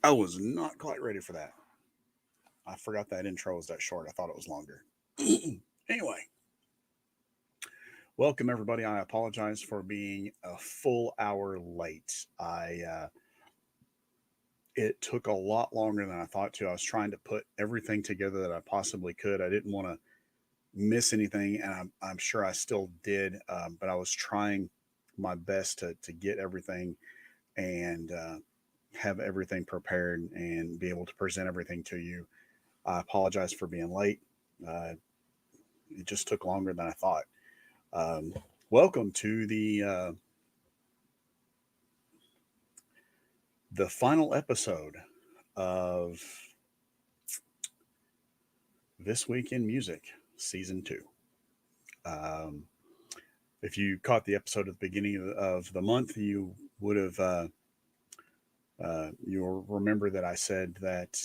I was not quite ready for that. I forgot that intro was that short. I thought it was longer. Anyway, welcome everybody. I apologize for being a full hour late. It took a lot longer than I thought to. I was trying to put everything together that I possibly could. I didn't want to miss anything, and I'm sure I still did. But I was trying my best to get everything and have everything prepared and be able to present everything to you. I apologize for being late. Uh, it just took longer than I thought. Um, welcome to the final episode of This Week in Music, Season 2. Um, if you caught the episode at the beginning of the month, you would have you'll remember that I said that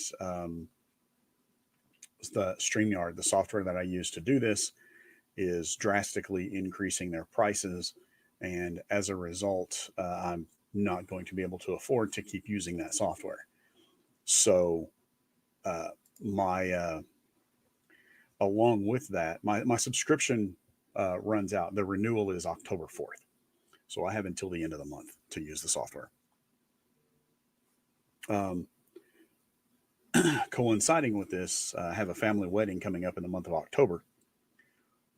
the StreamYard, the software that I use to do this, is drastically increasing their prices, and as a result, I'm not going to be able to afford to keep using that software. So, uh, my along with that, my subscription runs out. The renewal is October 4th, so I have until the end of the month to use the software. Um, Coinciding with this, I have a family wedding coming up in the month of October.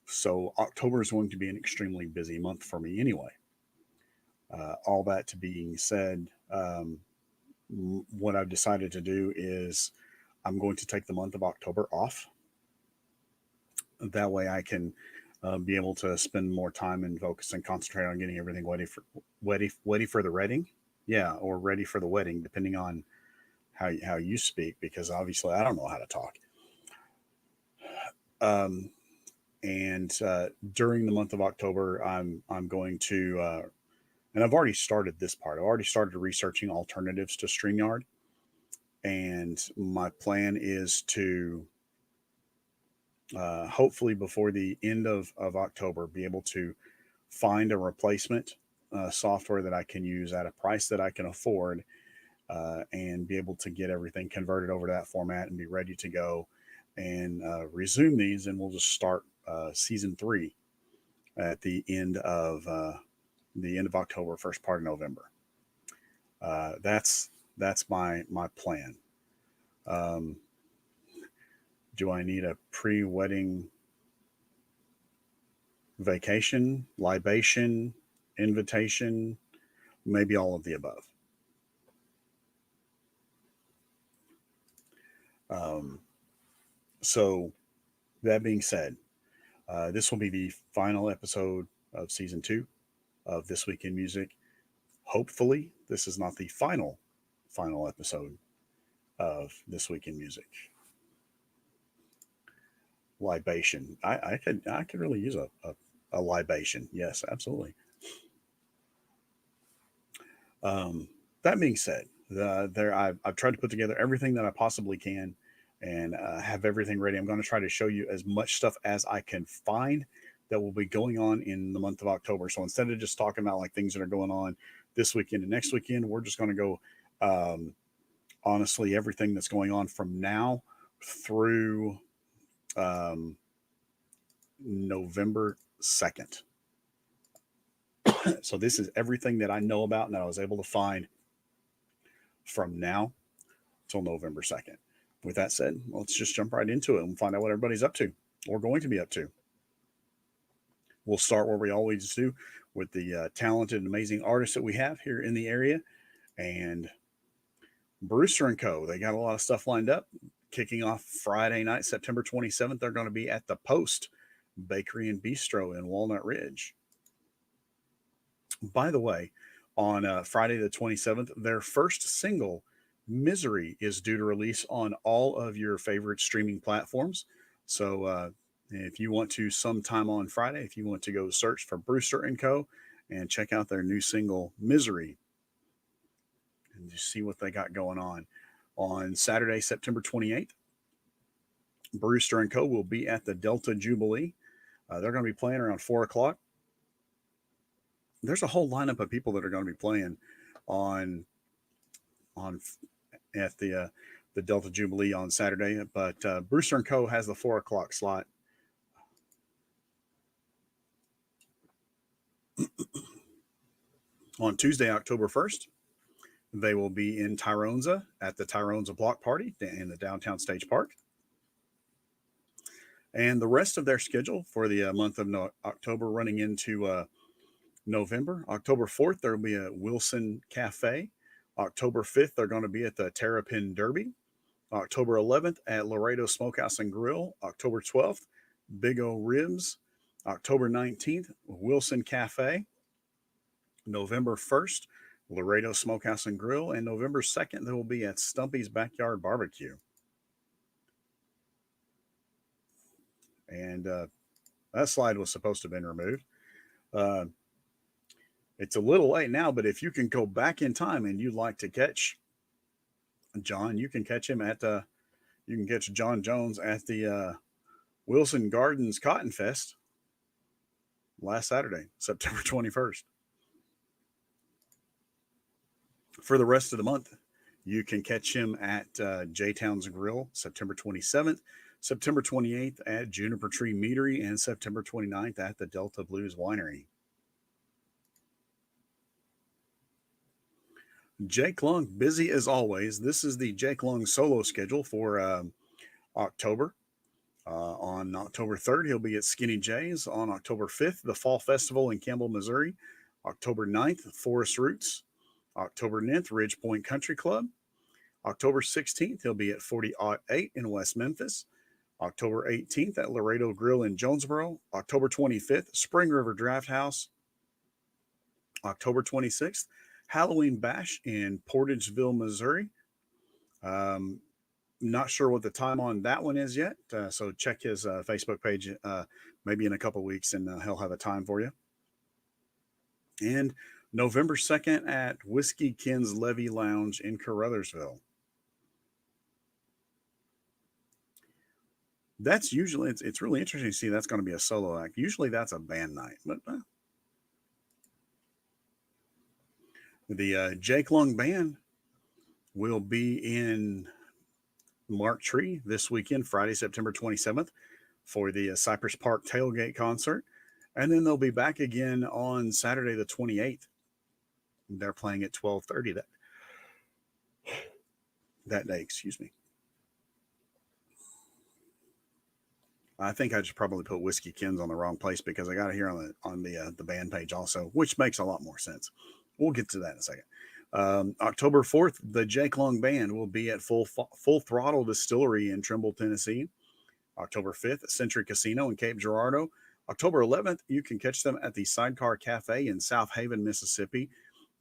So October is going to be an extremely busy month for me anyway. All that to being said, what I've decided to do is I'm going to take the month of October off. That way I can be able to spend more time and focus and concentrate on getting everything ready for the wedding. Yeah, or ready for the wedding, depending on how you speak, because obviously I don't know how to talk. Um, and during the month of October, I'm going to and I've already started this part. I've already started researching alternatives to StreamYard, and my plan is to hopefully before the end of October be able to find a replacement software that I can use at a price that I can afford, and be able to get everything converted over to that format and be ready to go and resume these, and we'll just start season 3 at the end of October, first part of November. That's my plan. Um, do I need a pre-wedding vacation, libation, invitation? Maybe all of the above. Um, so that being said, this will be the final episode of season 2 of This Week in Music. Hopefully, this is not the final episode of This Week in Music. Libation. I could really use a libation. Yes, absolutely. Um, that being said, I've tried to put together everything that I possibly can and have everything ready. I'm going to try to show you as much stuff as I can find that will be going on in the month of October. So instead of just talking about like things that are going on this weekend and next weekend, we're just going to go um, honestly everything that's going on from now through um, November 2nd. So this is everything that I know about and that I was able to find from now till November 2nd. With that said, let's just jump right into it and find out what everybody's up to or going to be up to. We'll start where we always do with the talented and amazing artists that we have here in the area. And Brewster and Co. They got a lot of stuff lined up. Kicking off Friday night, September 27th, they're going to be at the Post Bakery and Bistro in Walnut Ridge. By the way, on Friday the 27th, their first single, Misery, is due to release on all of your favorite streaming platforms. So if you want to, sometime on Friday, if you want to go search for Brewster and Co. and check out their new single, Misery, and just see what they got going on. On Saturday, September 28th, Brewster and Co. will be at the Delta Jubilee. They're going to be playing around 4 o'clock. There's a whole lineup of people that are going to be playing on on at the Delta Jubilee on Saturday. But Brewster and Co. has the 4 o'clock slot. On Tuesday, October 1st, they will be in Tyronza at the Tyronza Block Party in the downtown Stage Park. And the rest of their schedule for the month of October running into November. October 4th, there will be a Wilson Cafe. October 5th, they're going to be at the Terrapin Derby. October 11th at Laredo Smokehouse and Grill. October 12th, Big O Ribs. October 19th, Wilson Cafe. November 1st, Laredo Smokehouse and Grill. And November 2nd, they will be at Stumpy's Backyard Barbecue. And that slide was supposed to have been removed. It's a little late now, but if you can go back in time and you'd like to catch John, you can catch him at you can catch John Jones at the Wilson Gardens Cotton Fest last Saturday, September 21st. For the rest of the month, you can catch him at J-Town's Grill, September 27th, September 28th at Juniper Tree Meadery, and September 29th at the Delta Blues Winery. Jake Long, busy as always. This is the Jake Long solo schedule for October. On October 3rd, he'll be at Skinny J's. On October 5th, the Fall Festival in Campbell, Missouri. October 9th, Forest Roots. October 9th, Ridge Point Country Club. October 16th, he'll be at 40-8 in West Memphis. October 18th at Laredo Grill in Jonesboro. October 25th, Spring River Draft House. October 26th, Halloween Bash in Portageville, Missouri. Not sure what the time on that one is yet, so check his Facebook page maybe in a couple weeks, and he'll have a time for you. And November 2nd at Whiskey Ken's Levy Lounge in Caruthersville. That's usually, it's really interesting to see that's going to be a solo act. Usually that's a band night, but the Jake Long Band will be in Mark Tree this weekend, Friday, September 27th, for the Cypress Park Tailgate Concert. And then they'll be back again on Saturday, the 28th. They're playing at 12:30 that day, excuse me. I think I just probably put Whiskey Ken's on the wrong place because I got it here on the band page also, which makes a lot more sense. We'll get to that in a second. October 4th, the Jake Long Band will be at Full Throttle Distillery in Trimble, Tennessee. October 5th, at Century Casino in Cape Girardeau. October 11th, you can catch them at the Sidecar Cafe in South Haven, Mississippi.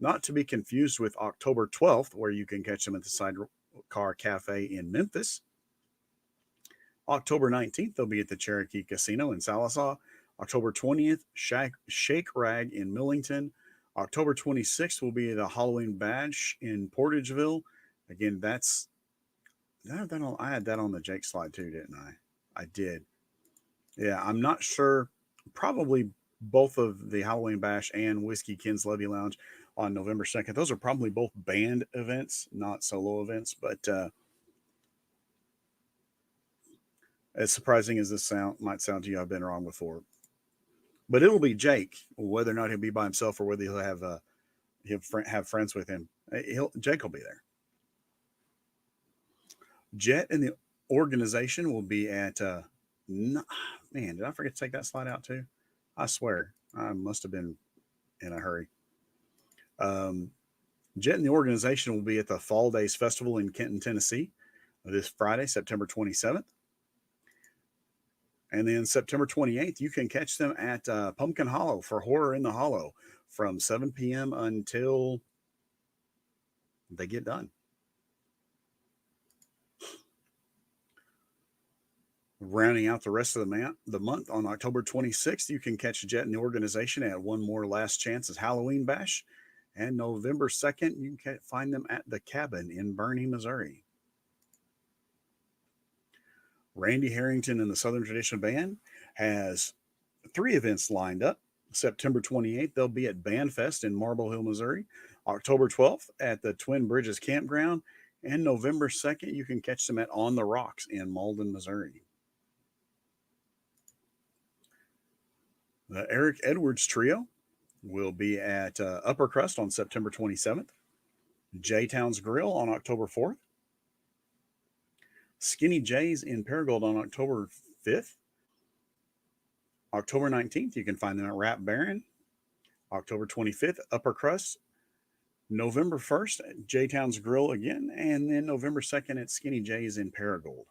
Not to be confused with October 12th, where you can catch them at the Sidecar Cafe in Memphis. October 19th, they'll be at the Cherokee Casino in Sallisaw. October 20th, Shake Rag in Millington. October 26th will be the Halloween Bash in Portageville. Again, I had that on the Jake slide too, didn't I? I did. Yeah, I'm not sure. Probably both of the Halloween Bash and Whiskey Ken's Levy Lounge on November 2nd. Those are probably both band events, not solo events, but as surprising as this might sound to you, I've been wrong before. But it'll be Jake, whether or not he'll be by himself or whether he'll have friends with him. Jake will be there. Jet and the organization will be at. Man, did I forget to take that slide out too? I swear, I must have been in a hurry. Jet and the organization will be at the Fall Days Festival in Kenton, Tennessee, this Friday, September 27th. And then September 28th, you can catch them at Pumpkin Hollow for Horror in the Hollow from 7 p.m. until they get done. Rounding out the rest of the month on October 26th, you can catch Jet and the organization at One More Last Chance's Halloween Bash. And November 2nd, you can find them at the Cabin in Burney, Missouri. Randy Harrington and the Southern Tradition Band has 3 events lined up. September 28th, they'll be at Band Fest in Marble Hill, Missouri. October 12th at the Twin Bridges Campground. And November 2nd, you can catch them at On the Rocks in Malden, Missouri. The Eric Edwards Trio will be at Upper Crust on September 27th, J Town's Grill on October 4th, Skinny J's in Paragould on October 5th. October 19th, you can find them at Rap Baron. October 25th, Upper Crust. November 1st, J Town's Grill again. And then November 2nd at Skinny J's in Paragould.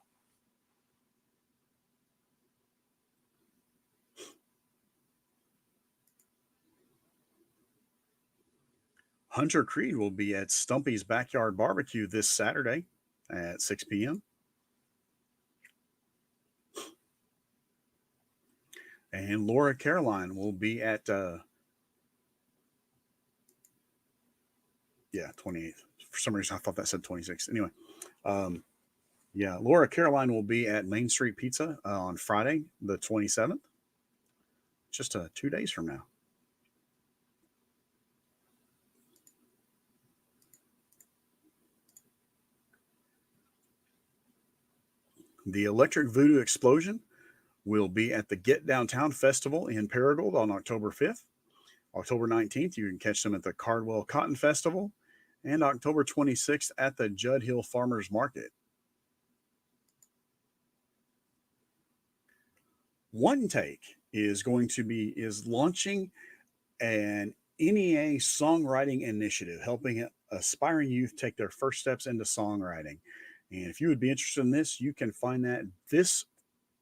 Hunter Creed will be at Stumpy's Backyard Barbecue this Saturday at 6 p.m. And Laura Caroline will be at, 28th. For some reason, I thought that said 26th. Anyway, Laura Caroline will be at Main Street Pizza on Friday, the 27th, just 2 days from now. The Electric Voodoo Explosion will be at the Get Downtown Festival in Paragould on October 5th. October 19th, you can catch them at the Cardwell Cotton Festival, and October 26th at the Judd Hill Farmers Market. One Take is launching an NEA songwriting initiative, helping aspiring youth take their first steps into songwriting. And if you would be interested in this, you can find that this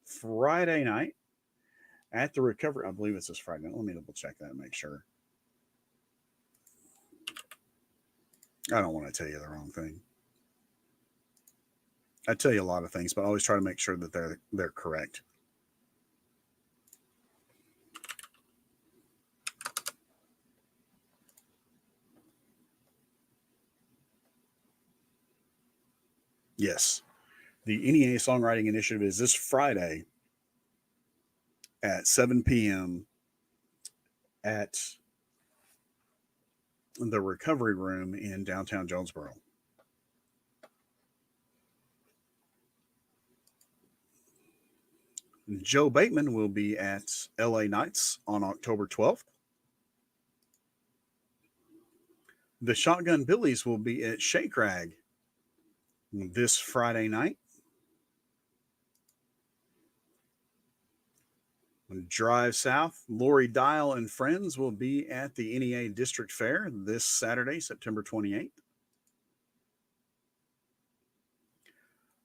Friday night at the Recovery. I believe it's this Friday night. Let me double check that and make sure. I don't want to tell you the wrong thing. I tell you a lot of things, but I always try to make sure that they're correct. Yes. The NEA Songwriting Initiative is this Friday at 7 p.m. at the Recovery Room in downtown Jonesboro. Joe Bateman will be at LA Nights on October 12th. The Shotgun Billies will be at Shake Rag this Friday night. Drive South, Lori Dial and friends will be at the NEA District Fair this Saturday, September 28th.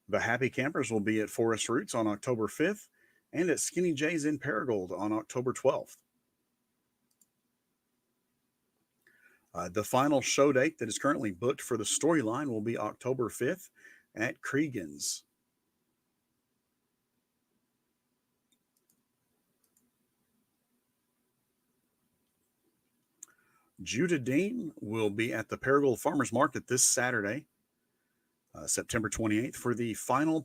The Happy Campers will be at Forest Roots on October 5th and at Skinny J's in Paragould on October 12th. The final show date that is currently booked for the Storyline will be October 5th at Cregan's. Judah Dean will be at the Paragould Farmers Market this Saturday, September 28th, for the final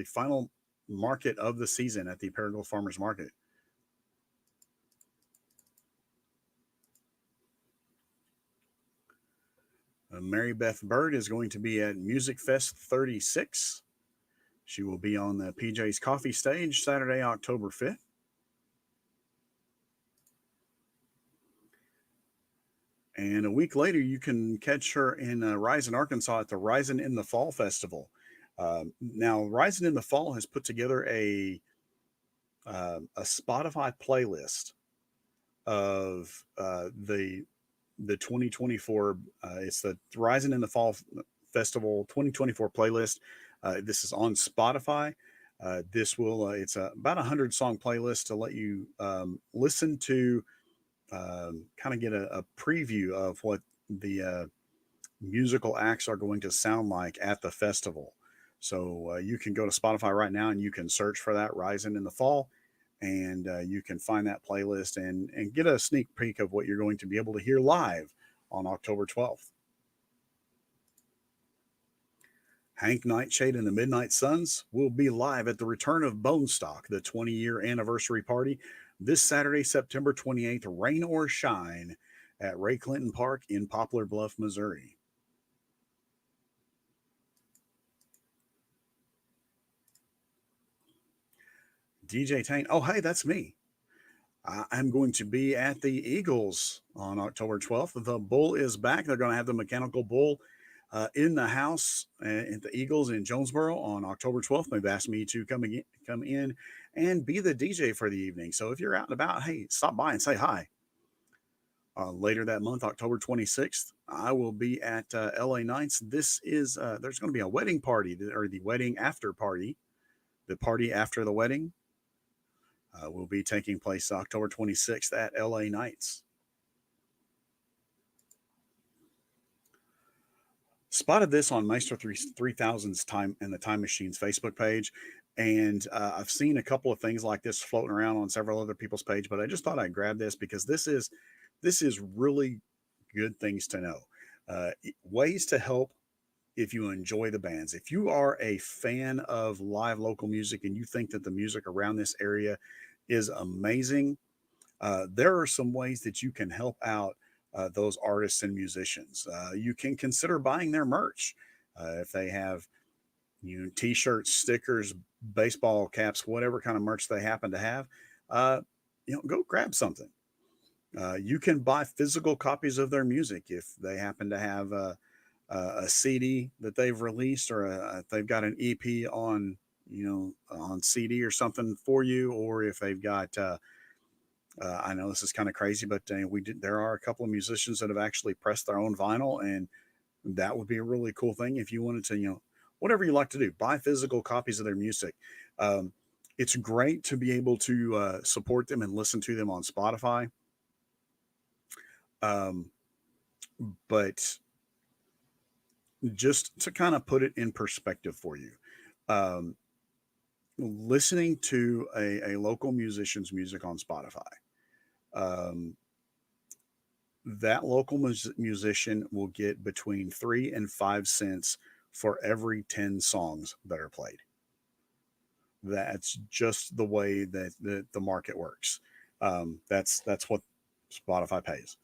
final market of the season at the Paragould Farmers Market. Mary Beth Bird is going to be at Music Fest 36. She will be on the PJ's Coffee stage Saturday, October 5th. And a week later, you can catch her in Rising, Arkansas at the Rising in the Fall Festival. Now, Rising in the Fall has put together a Spotify playlist of the 2024. It's the Rising in the Fall Festival 2024 playlist. This is on Spotify. This will it's about 100-song playlist to let you listen to, kind of get a preview of what the musical acts are going to sound like at the festival. So you can go to Spotify right now and you can search for that Rising in the Fall, and you can find that playlist and get a sneak peek of what you're going to be able to hear live on October 12th. Hank Nightshade and the Midnight Suns will be live at the Return of Bone Stock, the 20-year anniversary party, this Saturday, September 28th, rain or shine, at Ray Clinton Park in Poplar Bluff, Missouri. DJ Tane. Oh, hey, that's me. I'm going to be at the Eagles on October 12th. The Bull is back. They're going to have the mechanical bull in the house at the Eagles in Jonesboro on October 12th. They've asked me to come in and be the DJ for the evening. So if you're out and about, hey, stop by and say hi. Later that month, October 26th, I will be at LA Nights. There's going to be a wedding party or the wedding after party, the party after the wedding will be taking place October 26th at LA Nights. Spotted this on Maestro 3000's Time and the Time Machine's Facebook page. And I've seen a couple of things like this floating around on several other people's page, but I just thought I'd grab this because this is really good things to know. Ways to help if you enjoy the bands. If you are a fan of live local music and you think that the music around this area is amazing, there are some ways that you can help out those artists and musicians. You can consider buying their merch if they have t-shirts, stickers, baseball caps, whatever kind of merch they happen to have. Uh, go grab something. You can buy physical copies of their music if they happen to have a CD that they've released, or if they've got an EP on CD or something for you, or if they've got I know this is kind of crazy, but there are a couple of musicians that have actually pressed their own vinyl, and that would be a really cool thing if you wanted to, whatever you like to do, buy physical copies of their music. Um, it's great to be able to support them and listen to them on Spotify. Um, but just to kind of put it in perspective for you, um, listening to a local musician's music on Spotify, um, that local musician will get between 3 and 5 cents for every 10 songs that are played. That's just the way that the market works. That's what Spotify pays.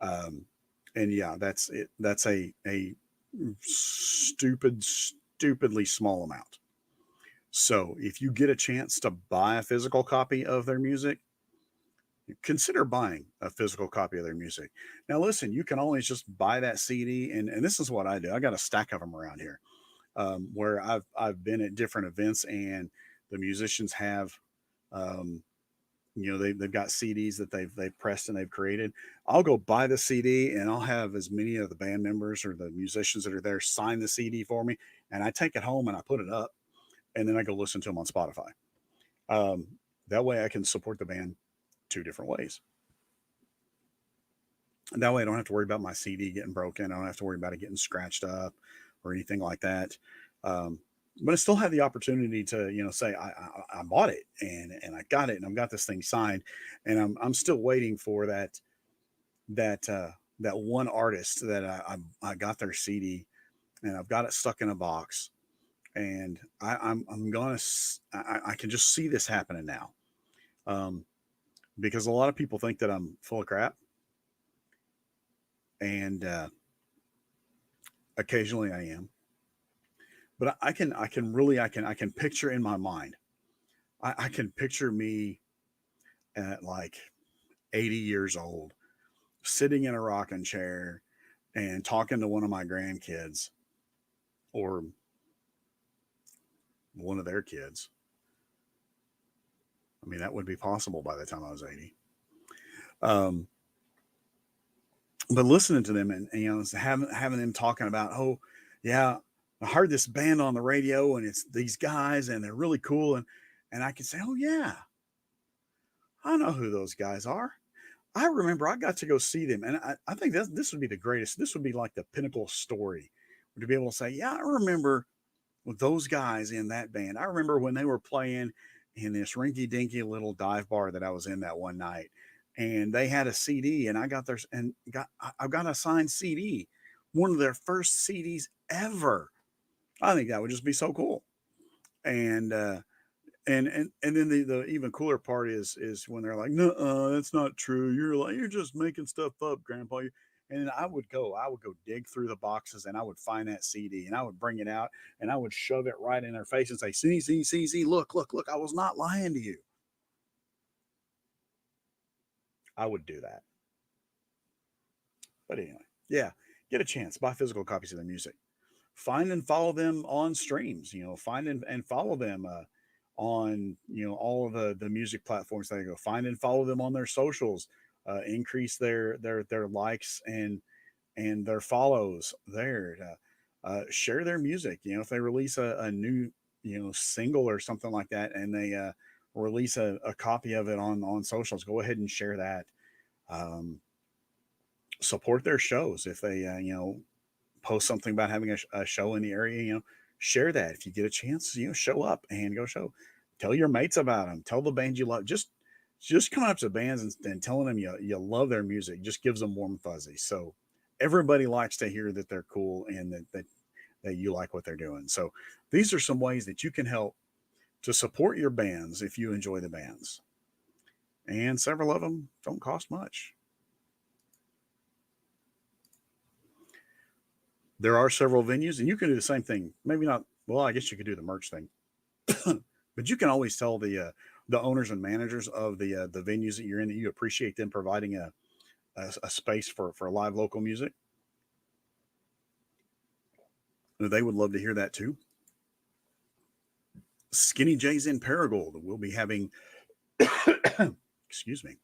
Um, and yeah, that's it. That's a stupidly small amount. So if you get a chance to buy a physical copy of their music, consider buying a physical copy of their music. Now, listen, you can always just buy that CD, and this is what I do. I got a stack of them around here, where I've been at different events, and the musicians have, um, they've got CDs that they've pressed and they've created. I'll go buy the CD, and I'll have as many of the band members or the musicians that are there sign the CD for me, and I take it home and I put it up, and then I go listen to them on Spotify. Um, that way, I can support the band two different ways. And that way, I don't have to worry about my CD getting broken. I don't have to worry about it getting scratched up or anything like that. Um, but I still have the opportunity to, say I bought it and I got it and I've got this thing signed, and I'm still waiting for that one artist that I got their CD and I've got it stuck in a box, and I'm gonna I can just see this happening now, um, because a lot of people think that I'm full of crap, and occasionally I am, but I can picture in my mind. I can picture me at like 80 years old, sitting in a rocking chair and talking to one of my grandkids or one of their kids. I mean, that would be possible by the time I was 80. Um, but listening to them, and having them talking about, oh yeah, I heard this band on the radio and it's these guys and they're really cool, and I can say, oh yeah, I know who those guys are. I remember I got to go see them, and I think this would be the greatest. This would be like the pinnacle story, to be able to say, yeah, I remember with those guys in that band. I remember when they were playing in this rinky dinky little dive bar that I was in that one night, and they had a CD, and I got theirs and I got a signed CD, one of their first CDs ever. I think that would just be so cool. And and then the even cooler part is when they're like, no, that's not true. You're just making stuff up, Grandpa. And I would go dig through the boxes and I would find that CD and I would bring it out and I would shove it right in their face and say, see, look, I was not lying to you. I would do that. But anyway, yeah, get a chance, buy physical copies of their music. Find and follow them on streams. Find and follow them on all of the music platforms that they go. Find and follow them on their socials. Increase their likes and their follows there. Share their music. If they release a new single or something like that, and they release a copy of it on socials, go ahead and share that. Um, Support their shows if they post something about having a show in the area. Share that if you get a chance. Show up and go show. Tell your mates about them. Tell the band you love. Just coming up to bands and telling them you love their music just gives them warm fuzzies. So everybody likes to hear that they're cool and that you like what they're doing. So these are some ways that you can help to support your bands if you enjoy the bands. And several of them don't cost much. There are several venues, and you can do the same thing. Maybe not. Well, I guess you could do the merch thing, but you can always tell the owners and managers of the venues that you're in that you appreciate them providing a space for live local music. They would love to hear that too. Skinny J's in Paragould will be having, excuse me,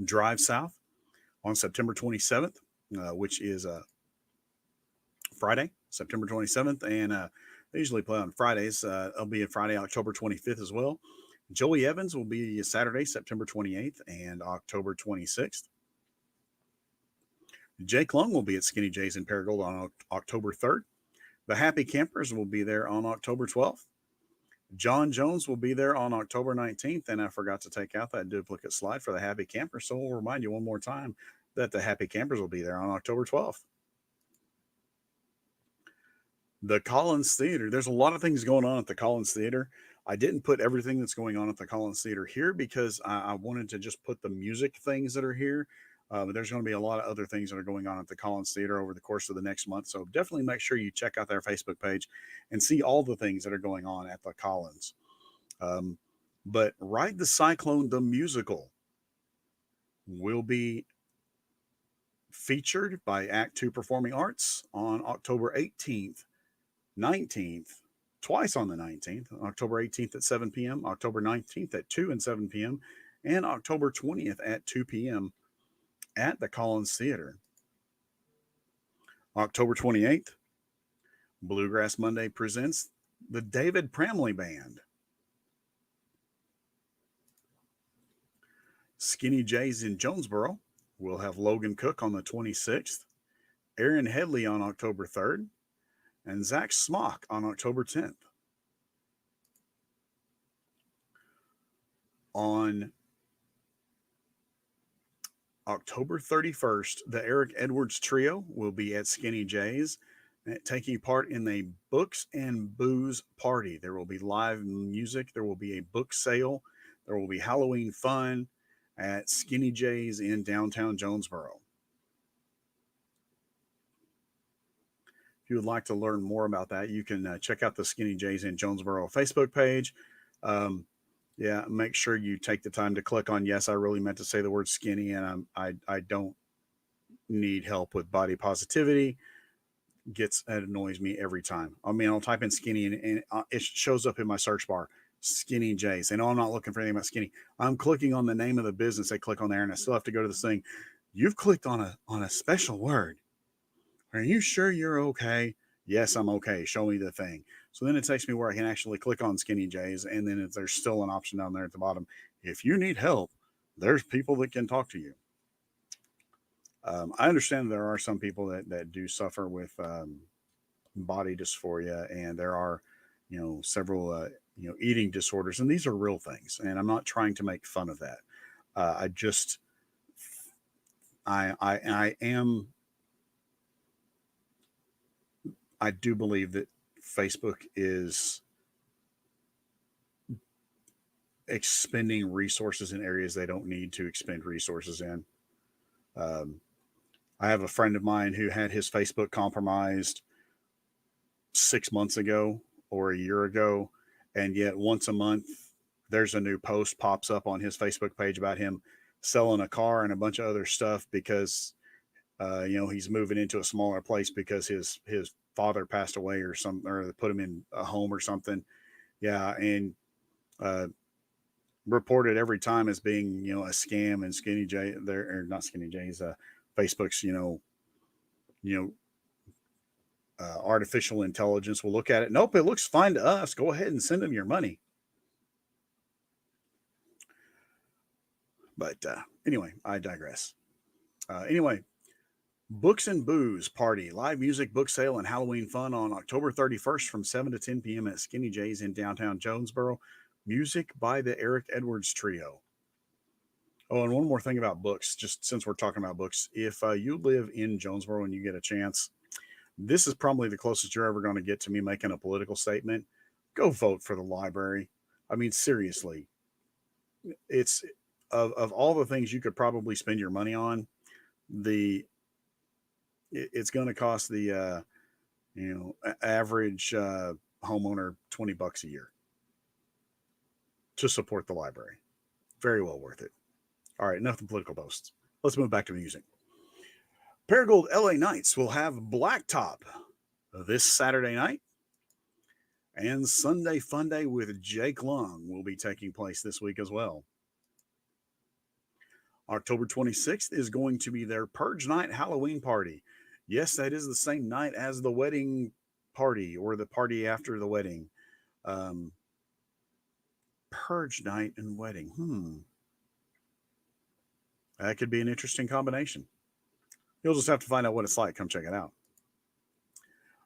Drive South on September 27th, which is Friday, September 27th, and they usually play on Fridays. It'll be a Friday, October 25th as well. Joey Evans will be Saturday, September 28th and October 26th. Jake Lung will be at Skinny J's in Paragould on October 3rd. The Happy Campers will be there on October 12th. John Jones will be there on October 19th, and I forgot to take out that duplicate slide for the Happy Campers, so we'll remind you one more time that the Happy Campers will be there on October 12th. The Collins Theater. There's a lot of things going on at the Collins Theater. I didn't put everything that's going on at the Collins Theater here because I wanted to just put the music things that are here. But there's going to be a lot of other things that are going on at the Collins Theater over the course of the next month. So definitely make sure you check out their Facebook page and see all the things that are going on at the Collins. But Ride the Cyclone, the musical, will be featured by Act Two Performing Arts on October 18th, 19th, twice on the 19th, October 18th at 7 p.m., October 19th at 2 and 7 p.m., and October 20th at 2 p.m. at the Collins Theater. October 28th, Bluegrass Monday presents the David Pramley Band. Skinny J's in Jonesboro will have Logan Cook on the 26th, Aaron Headley on October 3rd, and Zach Smock on October 10th. On October 31st, the Eric Edwards Trio will be at Skinny J's, taking part in a Books and Booze party. There will be live music. There will be a book sale. There will be Halloween fun at Skinny J's in downtown Jonesboro. If you would like to learn more about that, you can check out the Skinny J's in Jonesboro Facebook page. Yeah, make sure you take the time to click on yes, I really meant to say the word skinny, and I don't need help with body positivity. It annoys me every time. I mean, I'll type in skinny and it shows up in my search bar, Skinny J's. And I'm not looking for anything about skinny. I'm clicking on the name of the business. I click on there and I still have to go to this thing. You've clicked on a special word. Are you sure you're okay? Yes, I'm okay. Show me the thing. So then it takes me where I can actually click on Skinny J's, and then there's still an option down there at the bottom. If you need help, there's people that can talk to you. I understand there are some people that do suffer with body dysphoria, and there are, several, eating disorders, and these are real things. And I'm not trying to make fun of that. I just, I am. I do believe that Facebook is expending resources in areas they don't need to expend resources in. I have a friend of mine who had his Facebook compromised 6 months ago or a year ago, and yet once a month there's a new post pops up on his Facebook page about him selling a car and a bunch of other stuff because he's moving into a smaller place because his father passed away or something, or they put him in a home or something. Yeah, and uh, reported every time as being a scam, and Skinny J there, or not Skinny J's, Facebook's you know artificial intelligence will look at it. Nope, it looks fine to us. Go ahead and send them your money. But anyway, I digress. Anyway, Books and Booze Party, live music, book sale, and Halloween fun on October 31st from 7 to 10 p.m. at Skinny J's in downtown Jonesboro. Music by the Eric Edwards Trio. Oh, and one more thing about books, just since we're talking about books, if you live in Jonesboro and you get a chance, this is probably the closest you're ever going to get to me making a political statement. Go vote for the library. I mean, seriously, it's of all the things you could probably spend your money on, the it's going to cost the average homeowner $20 a year to support the library. Very well worth it. All right, enough of the political boasts. Let's move back to music. Paragould LA Knights will have Blacktop this Saturday night, and Sunday Fun Day with Jake Long will be taking place this week as well. October 26th is going to be their Purge Night Halloween party. Yes, that is the same night as the wedding party or the party after the wedding. Um, Purge Night and wedding. That could be an interesting combination. You'll just have to find out what it's like. Come check it out.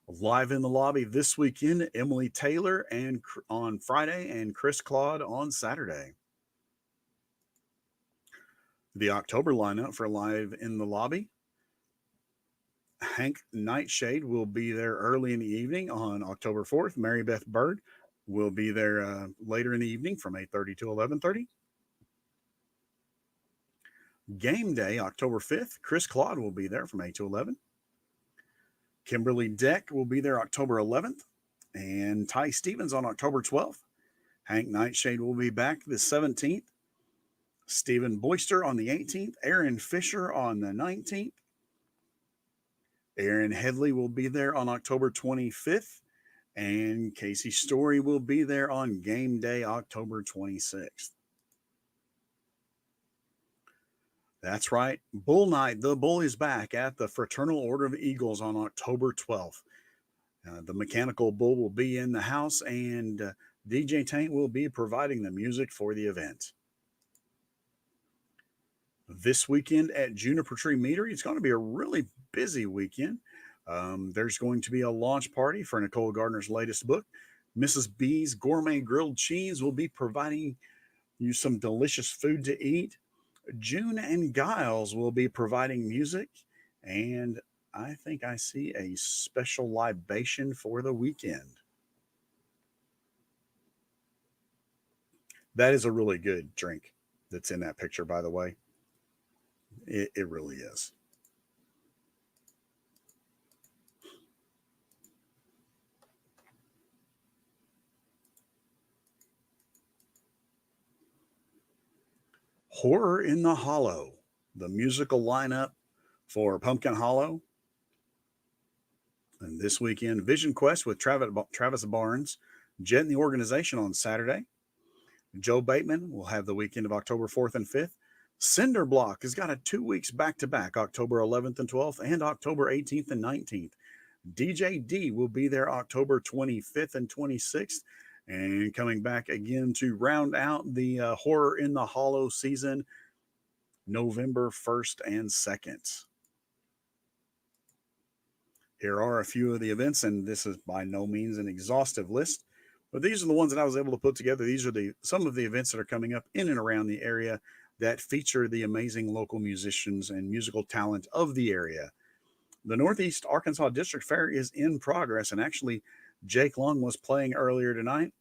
Live in the lobby this weekend, Emily Taylor and on Friday and Chris Claude on Saturday. The October lineup for Live in the Lobby: Hank Nightshade will be there early in the evening on October 4th. Mary Beth Bird will be there later in the evening from 8:30 to 11:30. Game Day, October 5th. Chris Claude will be there from 8 to 11. Kimberly Deck will be there October 11th. And Ty Stevens on October 12th. Hank Nightshade will be back the 17th. Stephen Boyster on the 18th. Aaron Fisher on the 19th. Aaron Headley will be there on October 25th. And Casey Story will be there on Game Day, October 26th. That's right. Bull Night. The Bull is back at the Fraternal Order of Eagles on October 12th. The Mechanical Bull will be in the house, and DJ Taint will be providing the music for the event. This weekend at Juniper Tree Meadery, it's going to be a really busy weekend. There's going to be a launch party for Nicole Gardner's latest book. Mrs. B's Gourmet Grilled Cheese will be providing you some delicious food to eat. June and Giles will be providing music, and I think I see a special libation for the weekend. That is a really good drink that's in that picture, by the way. It really is. Horror in the Hollow, the musical lineup for Pumpkin Hollow. And this weekend, Vision Quest with Travis Barnes, Jet and the Organization on Saturday. Joe Bateman will have the weekend of October 4th and 5th. Cinder Block has got a 2 weeks back to back, October 11th and 12th, and October 18th and 19th. DJ D will be there October 25th and 26th. And coming back again to round out the Horror in the Hollow season, November 1st and 2nd. Here are a few of the events, and this is by no means an exhaustive list, but these are the ones that I was able to put together. These are some of the events that are coming up in and around the area that feature the amazing local musicians and musical talent of the area. The Northeast Arkansas District Fair is in progress, and actually, Jake Long was playing earlier tonight.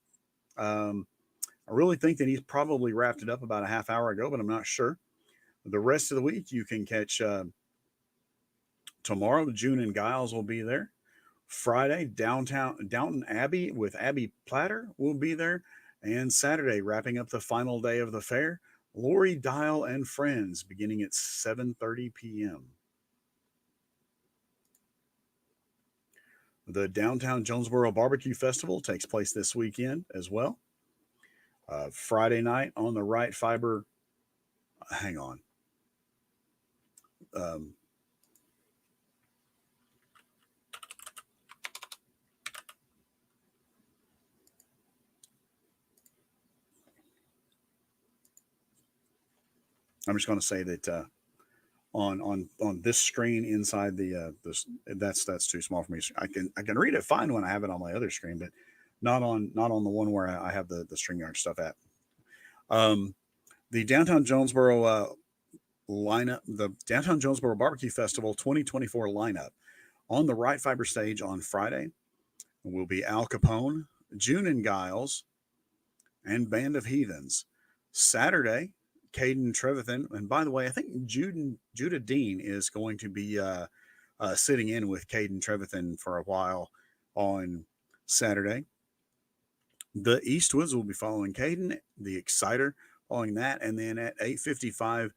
I really think that he's probably wrapped it up about a half hour ago, but I'm not sure. The rest of the week, you can catch tomorrow. June and Giles will be there. Friday, Downton Abbey with Abby Platter will be there. And Saturday, wrapping up the final day of the fair, Lori Dial and Friends, beginning at 7:30 p.m. The Downtown Jonesboro Barbecue Festival takes place this weekend as well. Friday night on the Right Fiber. Hang on. Um, I'm just going to say that on this screen inside this, that's too small for me. I can read it fine when I have it on my other screen, but not on the one where I have the StreamYard stuff at. Um, the Downtown Jonesboro lineup, the Downtown Jonesboro Barbecue Festival 2024 lineup on the Right Fiber stage on Friday will be Al Capone, June and Giles, and Band of Heathens. Saturday, Caden Trevethan, and by the way, I think Judah Dean is going to be sitting in with Caden Trevethan for a while on Saturday. The Eastwoods will be following Caden, the Exciter following that, and then at 8:55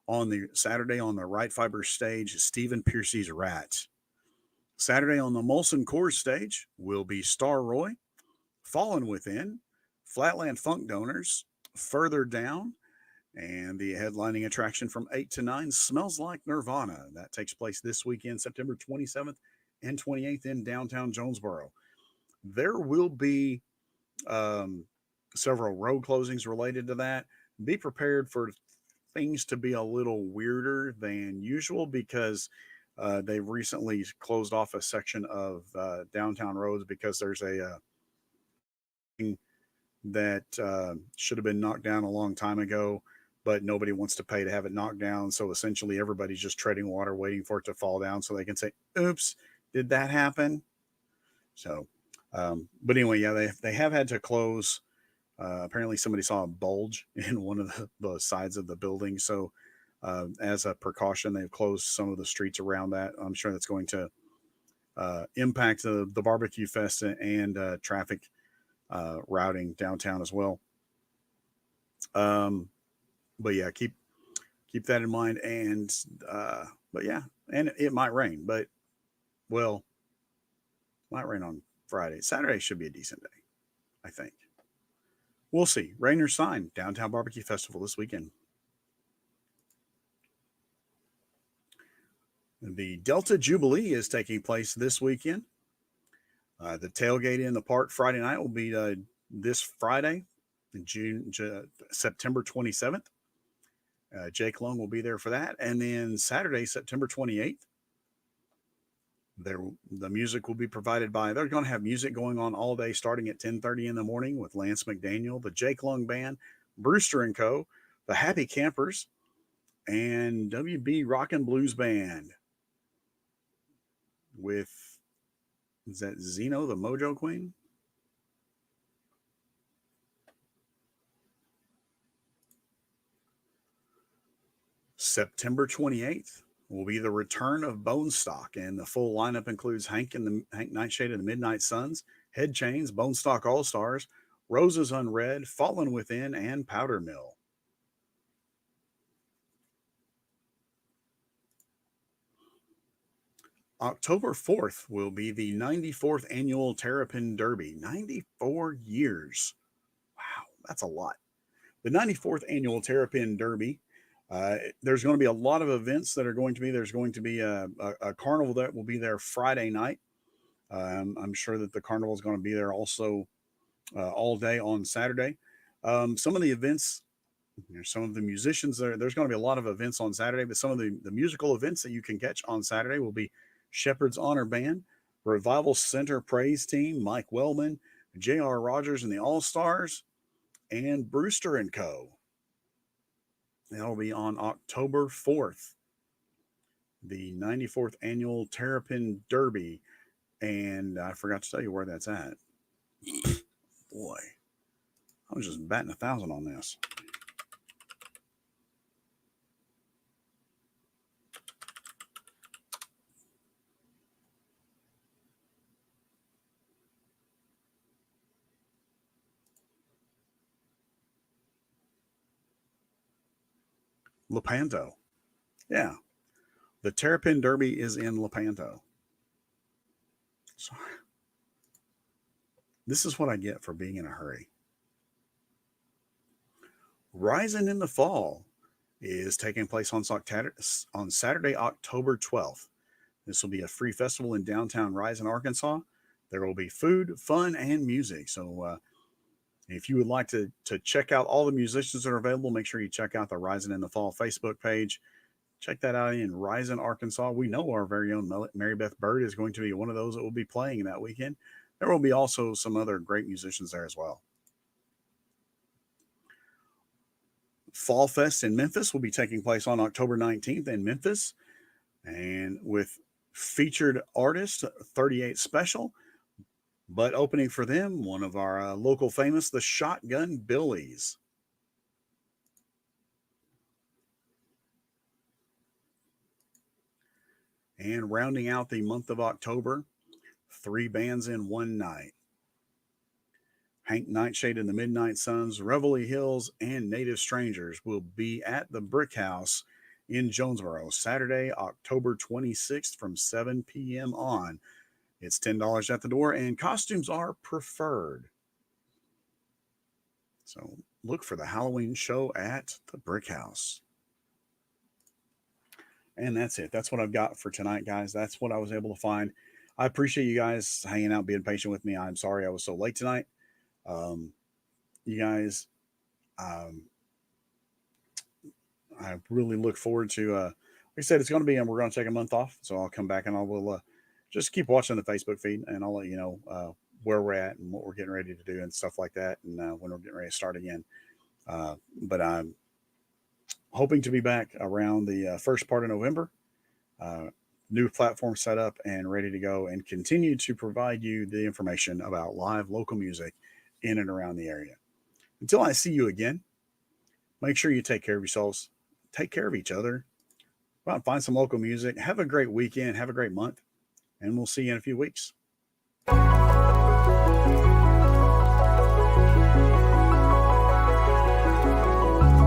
on the Saturday on the Right Fiber stage, Stephen Piercy's Rat. Saturday on the Molson Coors stage will be Star Roy, Fallen Within, Flatland Funk Donors, Further Down, and the headlining attraction from 8 to 9, Smells Like Nirvana. That takes place this weekend, September 27th and 28th in downtown Jonesboro. There will be um, several road closings related to that. Be prepared for things to be a little weirder than usual because they've recently closed off a section of downtown roads because there's a that should have been knocked down a long time ago, but nobody wants to pay to have it knocked down. So essentially, everybody's just treading water, waiting for it to fall down so they can say, "Oops, did that happen?" So, but anyway, yeah, they have had to close. Apparently, somebody saw a bulge in one of the sides of the building. So, as a precaution, they've closed some of the streets around that. I'm sure that's going to impact the barbecue fest and traffic routing downtown as well. Um, but yeah, keep that in mind. And but yeah, and it might rain, but well, might rain on Friday. Saturday should be a decent day, I think. We'll see. Rain or shine, Downtown Barbecue Festival this weekend. The Delta Jubilee is taking place this weekend. The tailgate in the park Friday night will be this Friday, September 27th. Jake Long will be there for that. And then Saturday, September 28th, the music will be provided by, they're going to have music going on all day starting at 10:30 in the morning with Lance McDaniel, the Jake Long Band, Brewster and Co., the Happy Campers, and WB Rock and Blues Band with, is that Zeno, the Mojo Queen? September 28th will be the return of Bone Stock, and the full lineup includes Hank Nightshade and the Midnight Suns, Head Chains, Bone Stock All Stars, Roses Unread, Fallen Within, and Powder Mill. October 4th will be the 94th annual Terrapin Derby. 94 years. Wow, that's a lot. The 94th annual Terrapin Derby. There's going to be a lot of events that are going to be. There's going to be a carnival that will be there Friday night. I'm sure that the carnival is going to be there also all day on Saturday. Some of the events, some of the musicians there's going to be a lot of events on Saturday, but some of the musical events that you can catch on Saturday will be Shepherd's Honor Band, Revival Center Praise Team, Mike Wellman, J.R. Rogers and the All Stars, and Brewster and Co. That'll be on October 4th, the 94th annual Terrapin Derby. And I forgot to tell you where that's at. Boy, I was just batting 1,000 on this. Lepanto. Yeah. The Terrapin Derby is in Lepanto. So this is what I get for being in a hurry. Rising in the Fall is taking place on Saturday, October 12th. This will be a free festival in downtown Rising, Arkansas. There will be food, fun, and music. So if you would like to check out all the musicians that are available, make sure you check out the Rising in the Fall Facebook page. Check that out in Rising, Arkansas. We know our very own Mary Beth Bird is going to be one of those that will be playing that weekend. There will be also some other great musicians there as well. Fall Fest in Memphis will be taking place on October 19th in Memphis, and with featured artist 38 Special, but opening for them, one of our local famous, the Shotgun Billies. And rounding out the month of October, 3 bands in one night. Hank Nightshade and the Midnight Suns, Reveille Hills, and Native Strangers will be at the Brick House in Jonesboro Saturday, October 26th from 7 p.m. on. It's $10 at the door, and costumes are preferred. So look for the Halloween show at the Brick House. And that's it. That's what I've got for tonight, guys. That's what I was able to find. I appreciate you guys hanging out, being patient with me. I'm sorry I was so late tonight. You guys, I really look forward to, like I said, it's going to be, and we're going to take a month off. So I'll come back and I will just keep watching the Facebook feed, and I'll let you know where we're at and what we're getting ready to do and stuff like that. And when we're getting ready to start again. But I'm hoping to be back around the first part of November. New platform set up and ready to go, and continue to provide you the information about live local music in and around the area. Until I see you again, make sure you take care of yourselves, take care of each other, go out and find some local music. Have a great weekend, have a great month, and we'll see you in a few weeks.